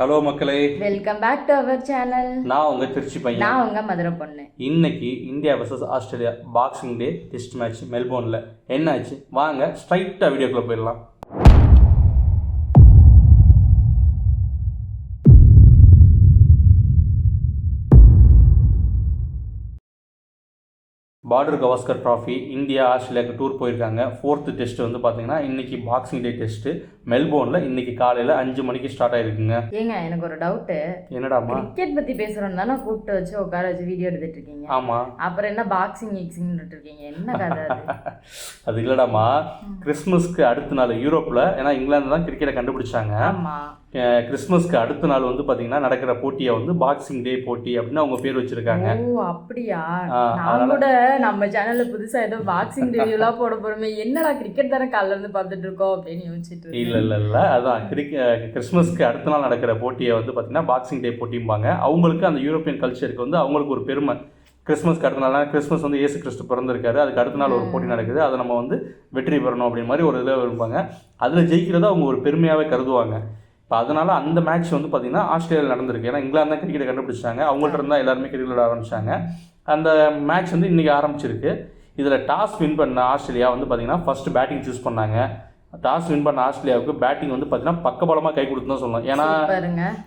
Hello மக்களே, welcome back to our channel. நான் உங்க திருச்சி பையன். நான் உங்க மதுரை பொண்ணு. இன்னைக்கு India vs Australia Boxing Day test match மெல்போர்னில் என்ன ஆச்சு வாங்க ஸ்ட்ரைட்டாக வீடியோக்குள்ளே போயிடலாம். பார்டர் கவாஸ்கர் ட்ராஃபி இந்தியா ஆஸ்திரேலியாவுக்கு டூர் போயிருக்காங்க. 4th டெஸ்ட் வந்து பார்த்தீங்கன்னா இன்னைக்கு பாக்ஸிங் டே டெஸ்ட்டு மெல்போர்னில் இன்னைக்கு காலையில் 5 மணிக்கு ஸ்டார்ட் ஆயிருக்குங்க. ஏங்க எனக்கு ஒரு டவுட்டு. என்னடாமா? கிரிக்கெட் பற்றி பேசுகிறோம் தானே கூப்பிட்டு வச்சு உட்கார வச்சு வீடியோ எடுத்துட்டு இருக்கீங்க. ஆமாம். அப்புறம் என்ன பாக்ஸிங் இருக்கீங்க, என்ன கதை அது? அது இல்லடாமா, கிறிஸ்மஸ்க்கு அடுத்த நாள் யூரோப்பில், ஏன்னா இங்கிலாந்து தான் கிரிக்கெட்டை கண்டுபிடிச்சாங்க. ஆமாம். கிறிஸ்மஸ்க்கு அடுத்த நாள் வந்து பார்த்தீங்கன்னா நடக்கிற போட்டியை வந்து பாக்ஸிங் டே போட்டி அப்படின்னு அவங்க பேர் வச்சிருக்காங்க. ஓ அப்படியா? நான் கூட நம்ம சேனல்ல புதுசா ஏதோ பாக்ஸிங் ரிவ்யூலாம் போட போறோமே, என்னடா கிரிக்கெட் தானே காலைல இருந்து பார்த்துட்டு இருக்கோம் அப்படின்னு யோசிச்சுட்டு. இல்லை அதான் கிறிஸ்மஸ்க்கு அடுத்த நாள் நடக்கிற போட்டியை வந்து பார்த்தீங்கன்னா பாக்ஸிங் டே போட்டிம்பாங்க. அவங்களுக்கு அந்த யூரோப்பியன் கல்ச்சருக்கு வந்து அவங்களுக்கு ஒரு பெருமை. கிறிஸ்மஸ்க்கு அடுத்த நாள், கிறிஸ்மஸ் வந்து இயேசு கிறிஸ்து பிறந்திருக்காரு, அதுக்கு அடுத்த நாள் ஒரு போட்டி நடக்குது, அதை நம்ம வந்து வெற்றி பெறணும் அப்படின்னு மாதிரி ஒரு இதில் இருப்பாங்க. அதில் ஜெயிக்கிறத அவங்க ஒரு பெருமையாகவே கருதுவாங்க. இப்போ அதனால் அந்த மேட்ச் வந்து பார்த்திங்கன்னா ஆஸ்திரேலியாவில் நடந்திருக்கு. ஏன்னா இங்கிலாந்து தான் கிரிக்கெட்டை கண்டுபிடிச்சாங்க, அவங்கள்ட்ட இருந்தால் எல்லாருமே கிரிக்கெட் விளையாட ஆரம்பித்தாங்க. அந்த மேட்ச் வந்து இன்றைக்கி ஆரம்பிச்சிருக்கு. இதில் டாஸ் வின் பண்ண ஆஸ்திரேலியா வந்து பார்த்திங்கன்னா ஃபஸ்ட்டு பேட்டிங் சூஸ் பண்ணாங்க. டாஸ் வின் பண்ண ஆஸ்திரேலியாவுக்கு பேட்டிங் வந்து பார்த்தீங்கன்னா பக்கபலமாக கை கொடுத்து தான் சொல்லலாம்.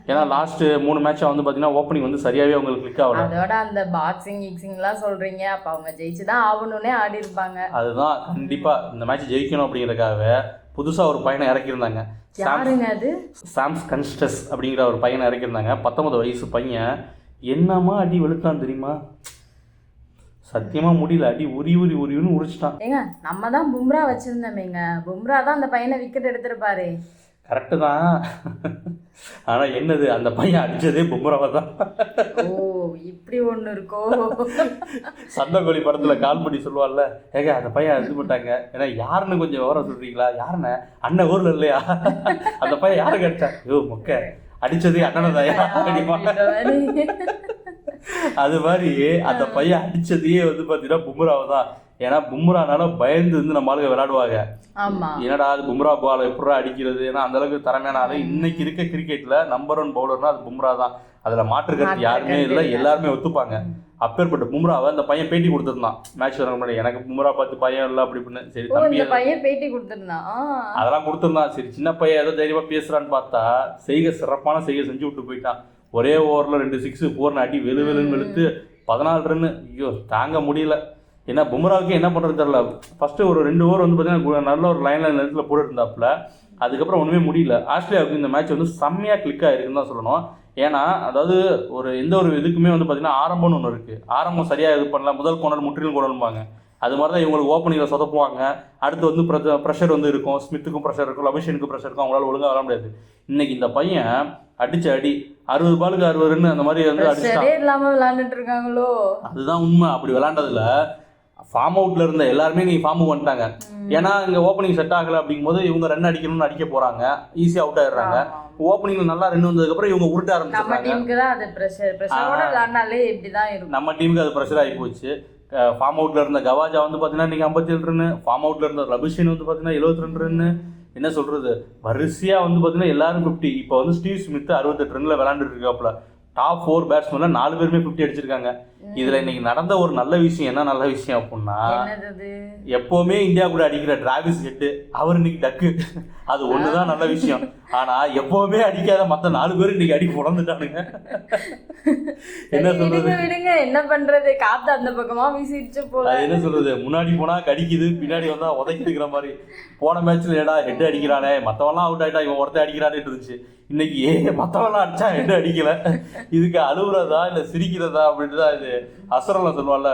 ஏன்னா லாஸ்ட்டு 3 மேட்சாக வந்து பார்த்தீங்கன்னா ஓப்பனிங் வந்து சரியாகவே அவங்களுக்கு கிளிக் ஆகல. அதோட அந்த பாக்ஸிங்லாம் சொல்கிறீங்க, அப்போ அவங்க ஜெயிச்சு தான் ஆகணும்னே ஆடி இருப்பாங்க. அதுதான் கண்டிப்பாக இந்த மேட்ச் ஜெயிக்கணும் அப்படிங்கிறதுக்காக புதுசாக ஒரு பையனை இறக்கியிருந்தாங்க. யாருங்க அது? சாம் கன்ஸ்டஸ் அப்படிங்கிற ஒரு பையனை இறக்கியிருந்தாங்க. 19 வயசு பையன். என்னம்மா அடி வெளுத்தான் தெரியுமா? சத்தியமாக முடியல, அடி உரின்னு உரிச்சிட்டான். ஏங்க நம்ம தான் பும்ரா வச்சுருந்தோமேங்க, பும்ரா தான் அந்த பையனை விக்கெட் எடுத்துருப்பாரு. கரெக்டு தான். ஆனால் என்னது, அந்த பையன் அடித்ததே பும்ராவை தான். ஓ இப்படி ஒன்று இருக்கோ? சண்டகோழி படத்தில் கால் பண்ணி சொல்லுவாள்ல, ஏங்க அந்த பையன் இது பண்ணிட்டாங்க, ஏன்னா யாருன்னு கொஞ்சம் விவரம் சொல்கிறீங்களா? யாருன்னு? அண்ணன் ஊரில் இல்லையா? அந்த பையன் யாரை கேட்டா? ஐயோ மொக்க அடித்ததே அண்ணனதாயா அடிப்பா. அது மாதிரி அந்த பையன் அடித்ததையே வந்து பார்த்தீங்கன்னா பும்ராவை தான். ஏன்னா பும்ரானால பயந்து வந்து நம்ம ஆளுங்க விளையாடுவாங்க. என்னடா அது பும்ரா பால் எப்படா அடிக்கிறது? ஏன்னா அந்த அளவுக்கு திறமையான ஆளு. இன்னைக்கு இருக்க கிரிக்கெட்ல நம்பர் 1 பவுலர்னா அது பும்ரா தான். அதுல மாற்றுக்கிறது யாருமே இல்லை, எல்லாருமே ஒத்துப்பாங்க. அப்பேற்பட்ட பும்ராவை அந்த பையன் பேட்டி கொடுத்துருந்தான் மேட்ச் வர முன்னாடி. எனக்கு பும்ரா பார்த்து பையன் இல்லை அப்படின்னு. சரி தம்பி பையன் பேட்டி கொடுத்துருந்தான், அதெல்லாம் கொடுத்துருந்தான். சரி சின்ன பையன் ஏதோ தைரியமா பேசுறான்னு பார்த்தா சிறப்பான செய்கை செஞ்சு விட்டு போயிட்டான். ஒரே ஓவரில் 2 6 4 அடி வெளுன்னு வெளுத்து 14 ரன்னு. ஐயோ தாங்க முடியல. ஏன்னா பும்ராவுக்கு என்ன பண்ணுறது தெரியல. ஃபஸ்ட்டு ஒரு 2 ஓவர் வந்து பார்த்தீங்கன்னா நல்ல ஒரு லைனில் நேரத்தில் போட்டு இருந்தாப்புல. அதுக்கப்புறம் ஒன்றுமே முடியல. ஆஸ்திரேலியாவுக்கு இந்த மேட்ச் வந்து செம்மையாக கிளிக் ஆகிருக்குன்னு தான் சொல்லணும். ஏன்னா அதாவது எந்த ஒரு இதுக்குமே வந்து பார்த்தீங்கன்னா ஆரம்பம்னு ஒன்று இருக்குது. ஆரம்பம் சரியாக இது பண்ணலாம், முதல் கோணல் முற்றிலும் கோணல்பாங்க. அது மாதிரி தான் இவங்களுக்கு ஓப்பனிங்கில் சொதப்புவாங்க. அடுத்து வந்து ப்ரெஷர் வந்து இருக்கும், ஸ்மித்துக்கும் ப்ரெஷர் இருக்கும், லபிஷனுக்கும் ப்ரெஷர் இருக்கும், அவங்களால ஒழுங்காக விளாட முடியாது. இன்னைக்கு இந்த பையன் அடிச்ச அடி 60 பாலுக்கு 60 ரன்னு அந்த மாதிரி வந்து விளையாண்டுட்டு இருக்காங்களோ. அதுதான் உண்மை. அப்படி விளையாண்டதுல ஃபார்ம் அவுட்ல இருந்த எல்லாருமே நீ ஃபார்முக்கு வந்துட்டாங்க. ஏன்னா இங்க ஓப்பனிங் செட் ஆகலை அப்படிங்கும்போது இவங்க ரன் அடிக்கணும்னு அடிக்க போறாங்க, ஈஸியா அவுட் ஆயிடுறாங்க. ஓப்பனிங்ல நல்லா ரன் வந்ததுக்கு அப்புறம் இவங்க உருட்ட ஆரம்பிச்சாங்க. நம்ம டீமுக்கு அது ப்ரெஷர் ஆகி போச்சு. ஃபார்ம் அவுட்ல இருந்த கவாஜா வந்து பாத்தீங்கன்னா இன்னைக்கு 57 ரன்னு, ஃபார்ம் அவுட்ல இருந்த லபிஷன் வந்து பாத்தீங்கன்னா 72 ரன்னு. என்ன சொல்றது, வரிசையா வந்து பாத்தீங்கன்னா எல்லாரும் 50. இப்போ வந்து ஸ்டீவ் ஸ்மித் 68 ரன்ல விளையாண்டுட்டு இருக்காப்புல. டாப் 4 பேட்ஸ்மேன்ல 4 பேருமே 50 அடிச்சிருக்காங்க. இதுல இன்னைக்கு நடந்த ஒரு நல்ல விஷயம் என்ன நல்ல விஷயம் அப்படின்னா, எப்பவுமே இந்தியா கூட அடிக்கிற டிராவிஸ் ஹெட் அவர் இன்னைக்கு டக்கு, அது ஒண்ணுதான் நல்ல விஷயம். ஆனா எப்பவுமே அடிக்காத மத்த 4 பேரும் இன்னைக்கு அடி புலந்துட்டானுங்க. என்ன சொல்றது, என்ன பண்றது, காத்து அந்த பக்கமா வீசிடுச்சு போல. அது என்ன சொல்றது, முன்னாடி போனா கடிக்குது, பின்னாடி வந்தா உதைக்கிற மாதிரி. போன மேட்ச்ல ஏடா ஹெட் அடிக்கிறானே, மத்தவெல்லாம் அவுட் ஆயிட்டா இவன் ஒருத்தர் அடிக்கிறானே இருந்துச்சு. இன்னைக்கு மத்தவெல்லாம் அடிச்சா ஹெட் அடிக்கல. இதுக்கு அழுவுறதா இல்ல சிரிக்கிறதா அப்படின்ட்டு தான் இது அசரலாம் சொல்லுவாள்ல,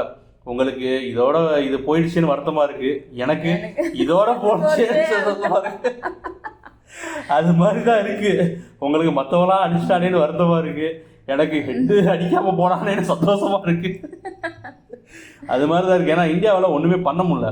உங்களுக்கு இதோட இது போயிடுச்சுன்னு வருத்தமா இருக்கு, எனக்கு இதோட போடுச்சு அது மாதிரிதான் இருக்கு. உங்களுக்கு மத்தவெல்லாம் அடிச்சிட்டானேன்னு வருத்தமா இருக்கு, எனக்கு ஹெட்டு அடிக்காம போனானேன்னு சந்தோஷமா இருக்கு. அது மாதிரி தான் இருக்குது. ஏன்னா இந்தியாவில் ஒன்றுமே பண்ண முடியல.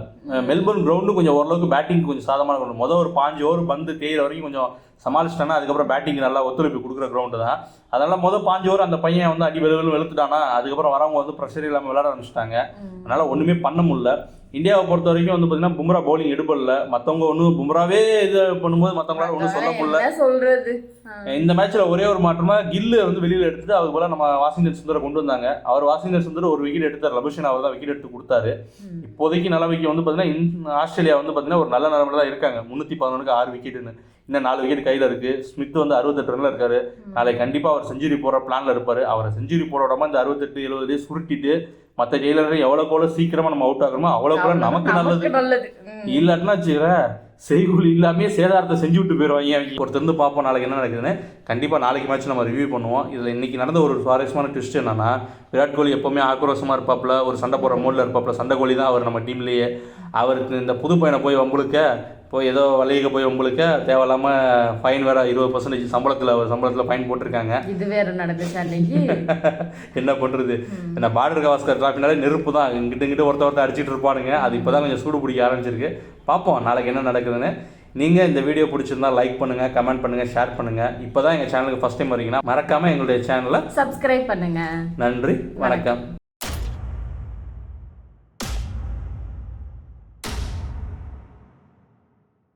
மெல்போர்ன் கிரவுண்டு கொஞ்சம் ஓரளவுக்கு பேட்டிங் கொஞ்சம் சாதமான கிரவுண்டு. மொதல் ஒரு 5 ஓவர் பந்து தேயிற வரைக்கும் கொஞ்சம் சமாளிச்சிட்டானா, அதுக்கப்புறம் பேட்டிங் நல்லா ஒத்துழைப்பு கொடுக்குற கிரவுண்டு தான். அதனால் மொதல் 5 ஓவர் அந்த பையன் வந்து அடி வெளுத்தானா, அதுக்கப்புறம் வரவங்க வந்து ப்ரெஷர் இல்லாமல் விளையாட ஆரம்பிச்சிட்டாங்க. அதனால் ஒன்றுமே பண்ண முடியல. இந்தியாவை பொறுத்த வரைக்கும் வந்து பார்த்தீங்கன்னா பும்ரா பவுலிங் எடுப்படல, மற்றவங்க ஒன்றும் பும்ராவே இது பண்ணும்போது மற்றவங்களால ஒன்றும் சொல்ல முடியல. என்ன சொல்றது, இந்த மேட்ச்சில் ஒரே ஒரு மாற்றமா கில்லு வந்து வெளியில் எடுத்துட்டு அது போல நம்ம வாஷிங்டன் சுந்தரை கொண்டு வந்தாங்க. அவர் வாஷிங்டன் சுந்தர் ஒரு விக்கெட் எடுத்தார், லபுஷன் அவர் தான் விக்கெட் எடுத்து கொடுத்தாரு. இப்போதைக்கு நிலவைக்கு வந்து பார்த்தீங்கன்னா ஆஸ்திரேலியா வந்து பார்த்தீங்கன்னா ஒரு நல்ல நிலமையில தான் இருக்காங்க. 311க்கு 6 விக்கெட்டுன்னு, இன்னும் 4 விக்கெட் கையில் இருக்குது. ஸ்மித் வந்து 68 ரன்ல இருக்காரு. நாளைக்கு கண்டிப்பாக அவர் செஞ்சுரி போகிற பிளானில் இருப்பார். அவரை செஞ்சுரி போட விடாம இந்த 68-70 சுருட்டிட்டு மற்ற ஜெயிலரையும் எவ்வளோக்கு சீக்கிரமாக நம்ம அவுட் ஆகிறோமோ அவ்வளோக்கு நமக்கு நல்லது. இல்லாட்டினா வச்சுக்கிறேன் செய்கூலி இல்லாமே சேதாரத்தை செஞ்சு விட்டு போயிடுவாங்க. ஒருத்தருந்து பார்ப்போம் நாளைக்கு என்ன நடக்குதுன்னு. கண்டிப்பாக நாளைக்கு மேட்ச் நம்ம ரிவ்யூ பண்ணுவோம். இதில் இன்றைக்கி நடந்த ஒரு சுவாரஸ்யமான ட்விஸ்ட் என்னன்னா, விராட் கோலி எப்போவுமே ஆக்ரோஷமாக இருப்பாப்புல, ஒரு சண்டை போடுற மோடில் இருப்பாப்புல. சண்டை கோலி தான் அவர் நம்ம டீம்லேயே. அவருக்கு இந்த புது பையனை போய் வம்புழுக்க போய் ஏதோ வழிக போய் உங்களுக்கு தேவையில்லாமல் ஃபைன் வேறு 20% சம்பளத்தில் ஃபைன் போட்டிருக்காங்க. இது வேறு நடந்துச்சு அன்னைக்கு. என்ன பண்ணுறது, என்ன பார்டர் கவாஸ்கர் டிராஃபினாலே நெருப்பு தான், இங்கிட்ட ஒருத்தர் அடிச்சிட்டு இருப்பானுங்க. அது இப்போ தான் கொஞ்சம் சூடு பிடிக்க ஆரம்பிச்சிருக்கு. பார்ப்போம் நாளைக்கு என்ன நடக்குதுன்னு. நீங்கள் இந்த வீடியோ பிடிச்சிருந்தா லைக் பண்ணுங்கள், கமெண்ட் பண்ணுங்கள், ஷேர் பண்ணுங்கள். இப்போ தான் எங்கள் சேனலுக்கு ஃபஸ்ட் டைம் வரீங்கன்னா மறக்காமல் எங்களுடைய சேனலை சப்ஸ்கிரைப் பண்ணுங்கள். நன்றி, வணக்கம்.